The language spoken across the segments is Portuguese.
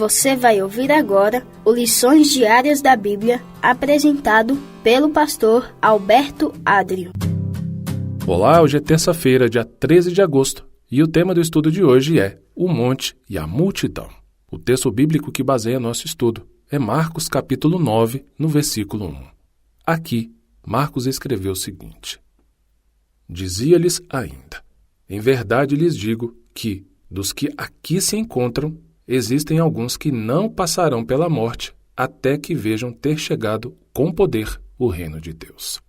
Você vai ouvir agora o Lições Diárias da Bíblia, apresentado pelo pastor Alberto Adrio. Olá, hoje é terça-feira, dia 13 de agosto, e o tema do estudo de hoje é o monte e a multidão. O texto bíblico que baseia nosso estudo é Marcos capítulo 9, no versículo 1. Aqui, Marcos escreveu o seguinte: Dizia-lhes ainda: Em verdade lhes digo que, dos que aqui se encontram, existem alguns que não passarão pela morte até que vejam ter chegado com poder o reino de Deus.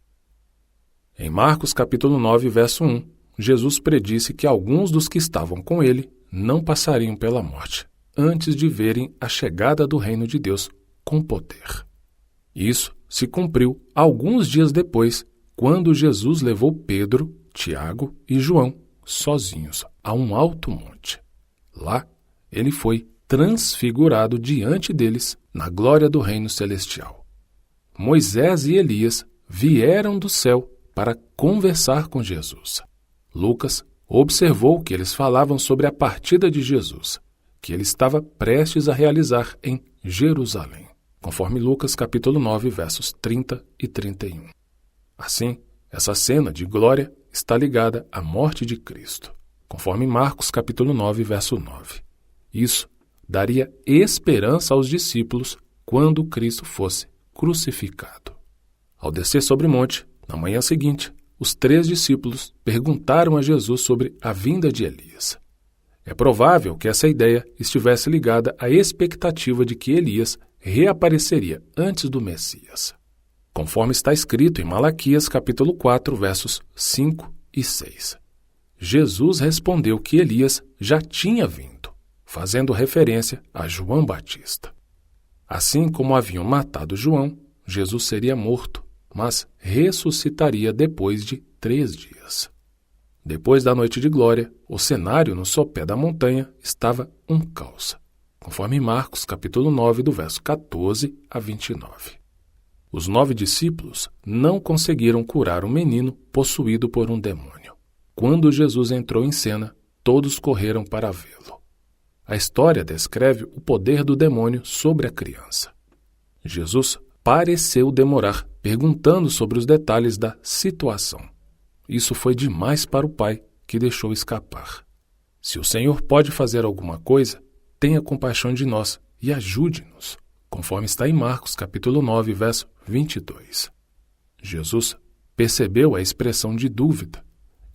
Em Marcos capítulo 9, verso 1, Jesus predisse que alguns dos que estavam com ele não passariam pela morte antes de verem a chegada do reino de Deus com poder. Isso se cumpriu alguns dias depois, quando Jesus levou Pedro, Tiago e João sozinhos a um alto monte. Lá, ele foi transfigurado diante deles na glória do reino celestial. Moisés e Elias vieram do céu para conversar com Jesus. Lucas observou que eles falavam sobre a partida de Jesus, que ele estava prestes a realizar em Jerusalém, conforme Lucas capítulo 9, versos 30 e 31. Assim, essa cena de glória está ligada à morte de Cristo, conforme Marcos capítulo 9, verso 9. Isso daria esperança aos discípulos quando Cristo fosse crucificado. Ao descer sobre o monte, na manhã seguinte, os 3 discípulos perguntaram a Jesus sobre a vinda de Elias. É provável que essa ideia estivesse ligada à expectativa de que Elias reapareceria antes do Messias, conforme está escrito em Malaquias capítulo 4, versos 5 e 6. Jesus respondeu que Elias já tinha vindo, fazendo referência a João Batista. Assim como haviam matado João, Jesus seria morto, mas ressuscitaria depois de 3 dias. Depois da noite de glória, o cenário no sopé da montanha estava um caos, conforme Marcos capítulo 9, do verso 14 a 29. Os 9 discípulos não conseguiram curar um menino possuído por um demônio. Quando Jesus entrou em cena, todos correram para vê-lo. A história descreve o poder do demônio sobre a criança. Jesus pareceu demorar, perguntando sobre os detalhes da situação. Isso foi demais para o pai, que deixou escapar. Se o Senhor pode fazer alguma coisa, tenha compaixão de nós e ajude-nos, conforme está em Marcos capítulo 9, verso 22. Jesus percebeu a expressão de dúvida.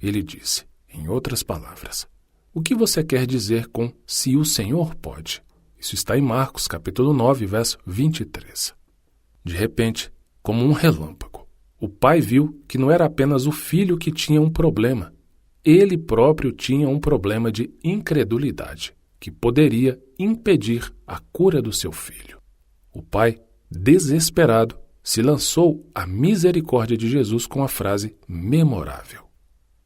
Ele disse, em outras palavras: O que você quer dizer com se o Senhor pode? Isso está em Marcos capítulo 9, verso 23. De repente, como um relâmpago, o pai viu que não era apenas o filho que tinha um problema. Ele próprio tinha um problema de incredulidade, que poderia impedir a cura do seu filho. O pai, desesperado, se lançou à misericórdia de Jesus com a frase memorável: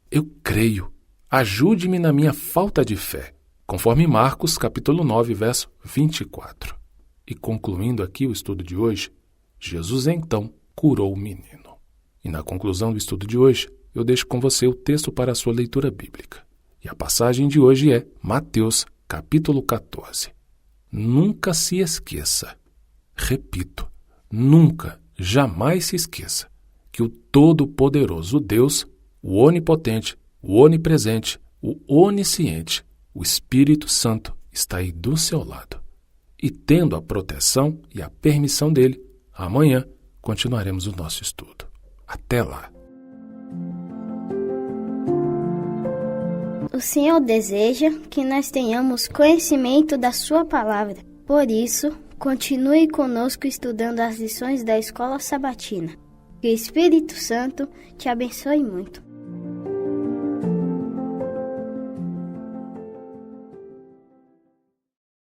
Eu creio, ajude-me na minha falta de fé, conforme Marcos capítulo 9, verso 24. E concluindo aqui o estudo de hoje, Jesus então curou o menino. E na conclusão do estudo de hoje, eu deixo com você o texto para a sua leitura bíblica. E a passagem de hoje é Mateus capítulo 14. Nunca se esqueça, repito, nunca, jamais se esqueça, que o Todo-Poderoso Deus, o Onipotente, o Onipresente, o Onisciente, o Espírito Santo está aí do seu lado. E tendo a proteção e a permissão dele, amanhã continuaremos o nosso estudo. Até lá! O Senhor deseja que nós tenhamos conhecimento da sua palavra. Por isso, continue conosco estudando as lições da Escola Sabatina. Que o Espírito Santo te abençoe muito.